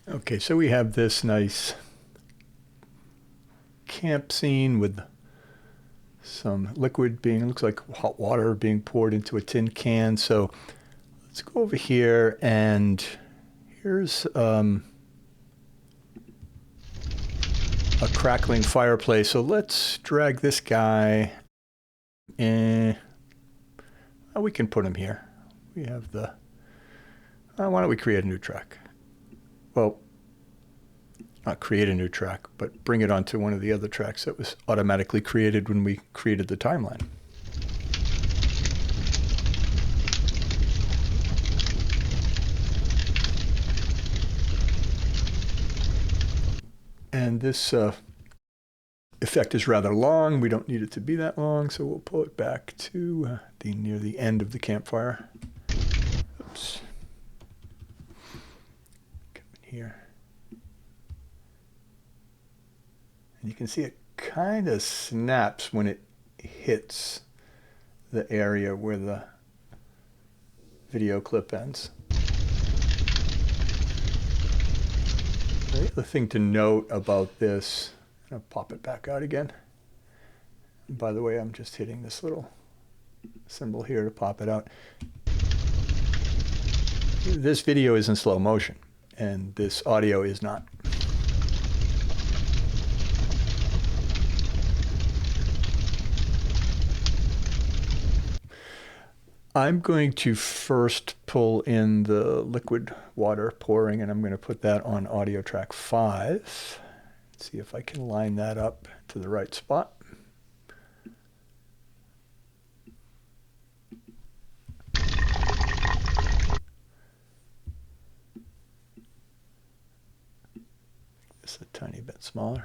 Okay, so we have this nice camp scene with some liquid being, looks like hot water being poured into a tin can. So let's go over here, and here's a crackling fireplace. So let's drag this guy in. Oh, we can put him here. We have the, why don't we create a new track? Well, not create a new track, but bring it onto one of the other tracks that was automatically created when we created the timeline. And this effect is rather long. We don't need it to be that long, so we'll pull it back to near the end of the campfire. Oops. Come in here. And you can see it kind of snaps when it hits the area where the video clip ends. The other thing to note about this, I'll pop it back out again. And by the way, I'm just hitting this little symbol here to pop it out. This video is in slow motion, and this audio is not. I'm going to first pull in the liquid water pouring, and I'm going to put that on audio track 5. Let's see if I can line that up to the right spot. This a tiny bit smaller.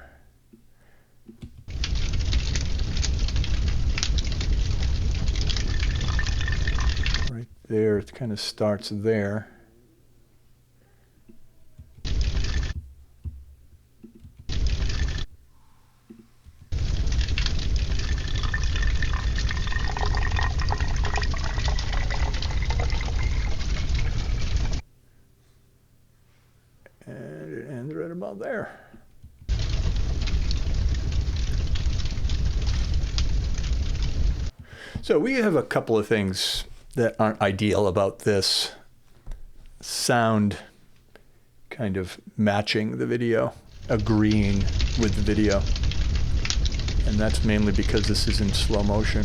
Right there, it kind of starts there. And it ends right about there. So we have a couple of things that aren't ideal about this sound kind of matching the video, agreeing with the video. And that's mainly because this is in slow motion.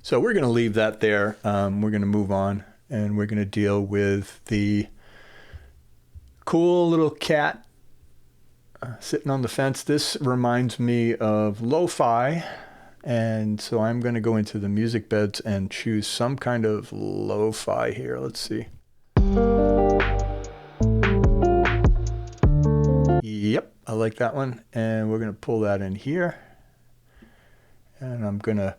So we're going to leave that there. We're going to move on, and we're going to deal with the cool little cat sitting on the fence. This reminds me of lo-fi, and so I'm going to go into the music beds and choose some kind of lo-fi here. Let's see. Yep, I like that one, and we're going to pull that in here, and I'm going to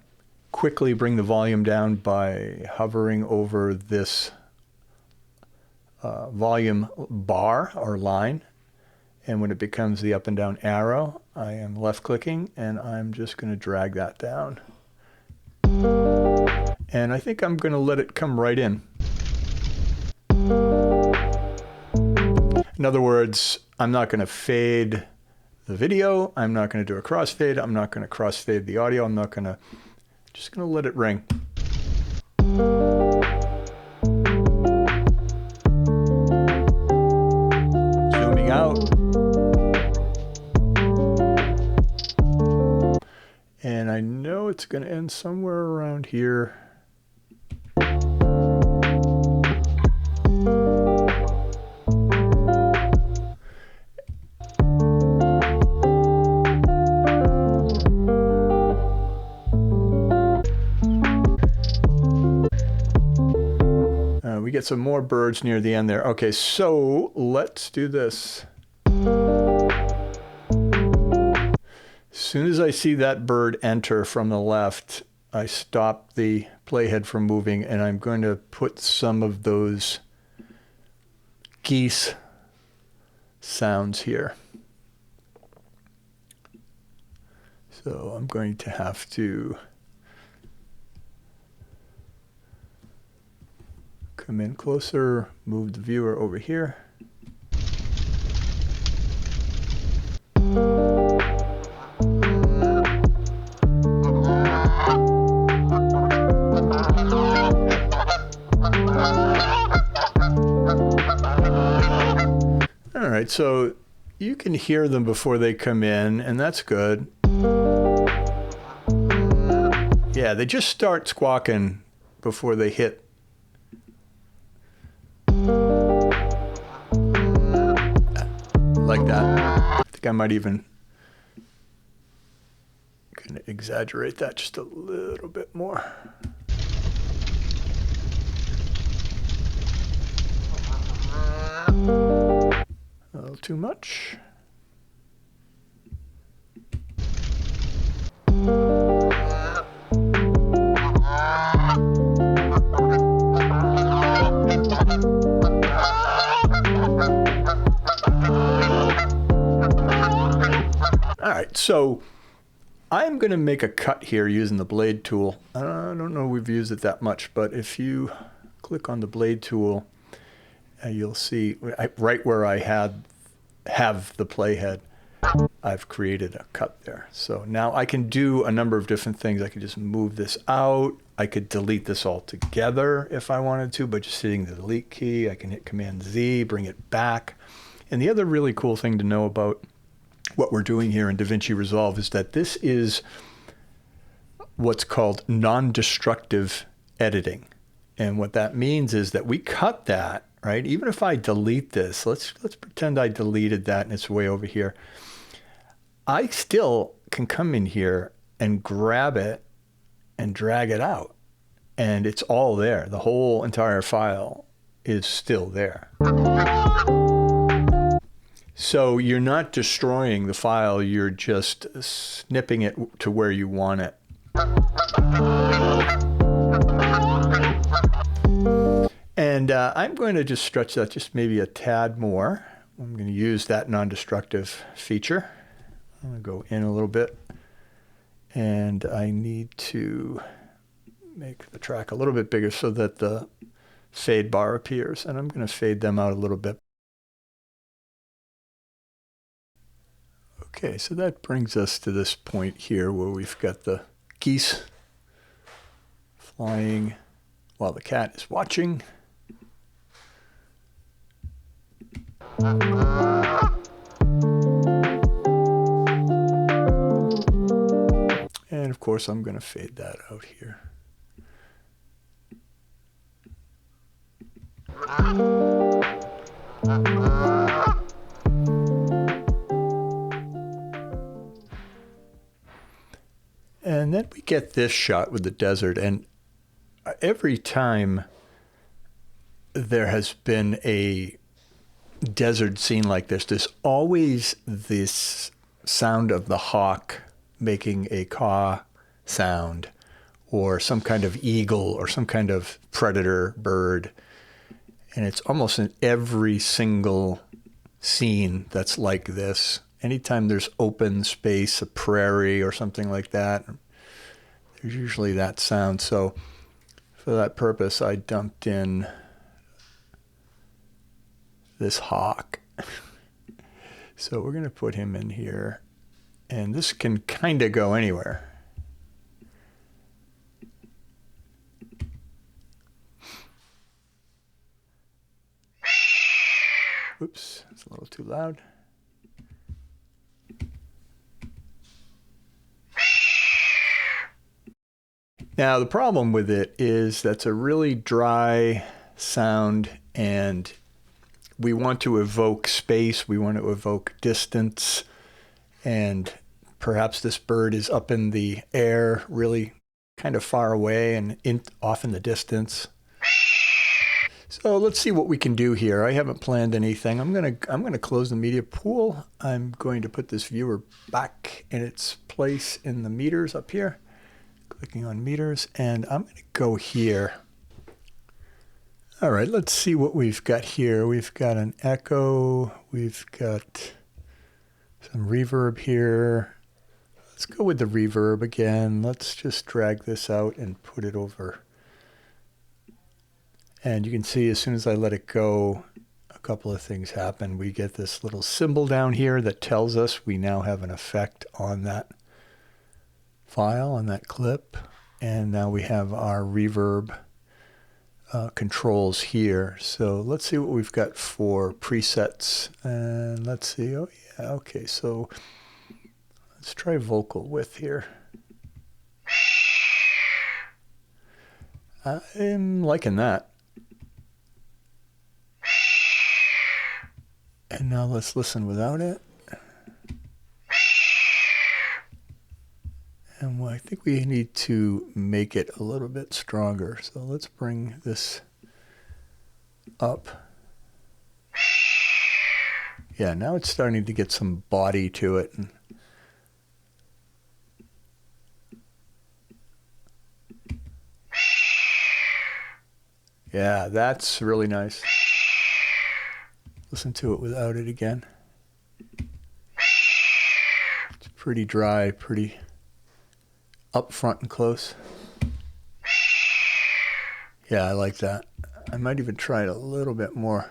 quickly bring the volume down by hovering over this volume bar or line, and when it becomes the up and down arrow, I am left clicking and I'm just going to drag that down, and I think I'm going to let it come right in. In other words, I'm not going to fade the video, I'm not going to do a crossfade, I'm not going to crossfade the audio, I'm not going to, just going to let it ring. Zooming out. And I know it's going to end somewhere around here. We get some more birds near the end there. Okay, so let's do this. As soon as I see that bird enter from the left, I stop the playhead from moving, and I'm going to put some of those geese sounds here. So I'm going to have to come in closer, move the viewer over here. All right, so you can hear them before they come in, and that's good. Yeah, they just start squawking before they hit. Like that. I think I might even kind of exaggerate that just a little bit more. A little too much. All right, so I'm going to make a cut here using the blade tool. I don't know if we've used it that much, but if you click on the blade tool, you'll see right where I have the playhead, I've created a cut there. So now I can do a number of different things. I could just move this out. I could delete this altogether if I wanted to, but just hitting the delete key, I can hit Command Z, bring it back. And the other really cool thing to know about what we're doing here in DaVinci Resolve is that this is what's called non-destructive editing. And what that means is that we cut that, right? Even if I delete this, let's pretend I deleted that and it's way over here. I still can come in here and grab it and drag it out. And it's all there. The whole entire file is still there. So you're not destroying the file, you're just snipping it to where you want it. And I'm going to just stretch that just maybe a tad more. I'm going to use that non-destructive feature. I'm going to go in a little bit. And I need to make the track a little bit bigger so that the fade bar appears. And I'm going to fade them out a little bit. Okay, so that brings us to this point here where we've got the geese flying while the cat is watching. And of course, I'm going to fade that out here. And then we get this shot with the desert. And every time there has been a desert scene like this, there's always this sound of the hawk making a caw sound, or some kind of eagle or some kind of predator bird. And it's almost in every single scene that's like this. Anytime there's open space, a prairie or something like that, there's usually that sound. So for that purpose, I dumped in this hawk. So we're going to put him in here. And this can kind of go anywhere. Oops, it's a little too loud. Now, the problem with it is that's a really dry sound, and we want to evoke space, we want to evoke distance, and perhaps this bird is up in the air, really kind of far away and off in the distance. So let's see what we can do here. I haven't planned anything. I'm gonna close the media pool. I'm going to put this viewer back in its place in the meters up here. Clicking on meters, and I'm going to go here. All right, let's see what we've got here. We've got an echo. We've got some reverb here. Let's go with the reverb again. Let's just drag this out and put it over. And you can see as soon as I let it go, a couple of things happen. We get this little symbol down here that tells us we now have an effect on that file, on that clip. And now we have our reverb controls here. So let's see what we've got for presets. And let's see. Oh, yeah. Okay. So let's try vocal width here. I'm liking that. And now let's listen without it. And I think we need to make it a little bit stronger. So let's bring this up. Yeah, now it's starting to get some body to it. Yeah, that's really nice. Listen to it without it again. It's pretty dry, pretty up front and close. Yeah, I like that. I might even try it a little bit more.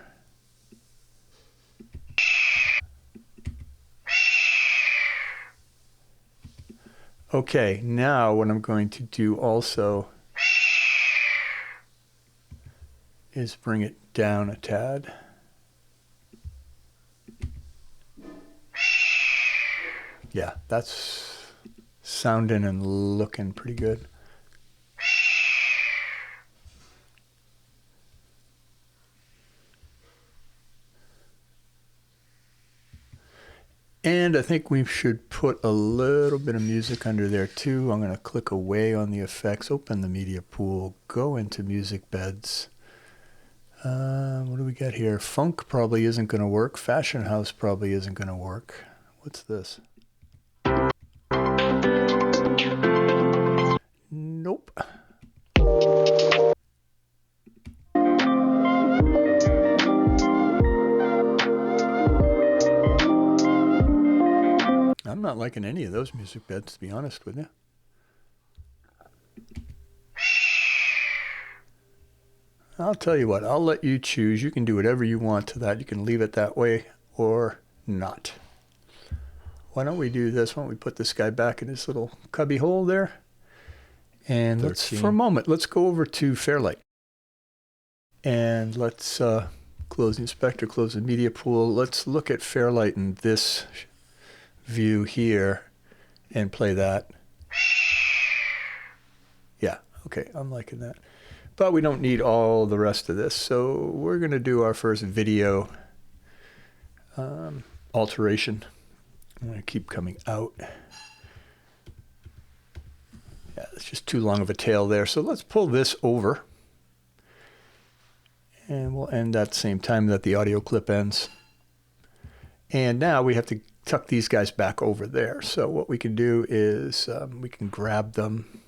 Okay, now what I'm going to do also is bring it down a tad. Yeah, that's sounding and looking pretty good. And I think we should put a little bit of music under there too. I'm going to click away on the effects, open the media pool, go into music beds. What do we got here? Funk probably isn't going to work. Fashion house probably isn't going to work. What's this? Nope. I'm not liking any of those music beds, to be honest with you. I'll tell you what, I'll let you choose. You can do whatever you want to that. You can leave it that way or not. Why don't we do this? Why don't we put this guy back in his little cubby hole there? And let's, for a moment, let's go over to Fairlight. And let's close the inspector, close the media pool. Let's look at Fairlight in this view here and play that. Yeah, okay, I'm liking that. But we don't need all the rest of this. So we're going to do our first video alteration. I'm going to keep coming out. Yeah, it's just too long of a tail there. So let's pull this over. And we'll end at the same time that the audio clip ends. And now we have to tuck these guys back over there. So what we can do is we can grab them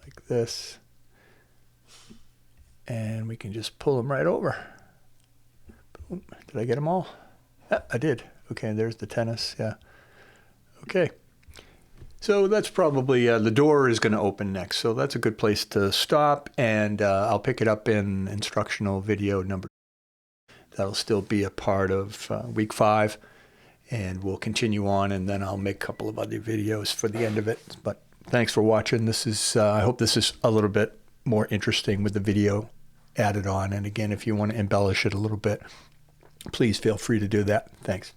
like this. And we can just pull them right over. Boom. Did I get them all? Yeah, I did. Okay, there's the tennis. Yeah. Okay. So that's probably, the door is going to open next. So that's a good place to stop. And I'll pick it up in instructional video number. That'll still be a part of week 5. And we'll continue on. And then I'll make a couple of other videos for the end of it. But thanks for watching. This is, I hope this is a little bit more interesting with the video added on. And again, if you want to embellish it a little bit, please feel free to do that. Thanks.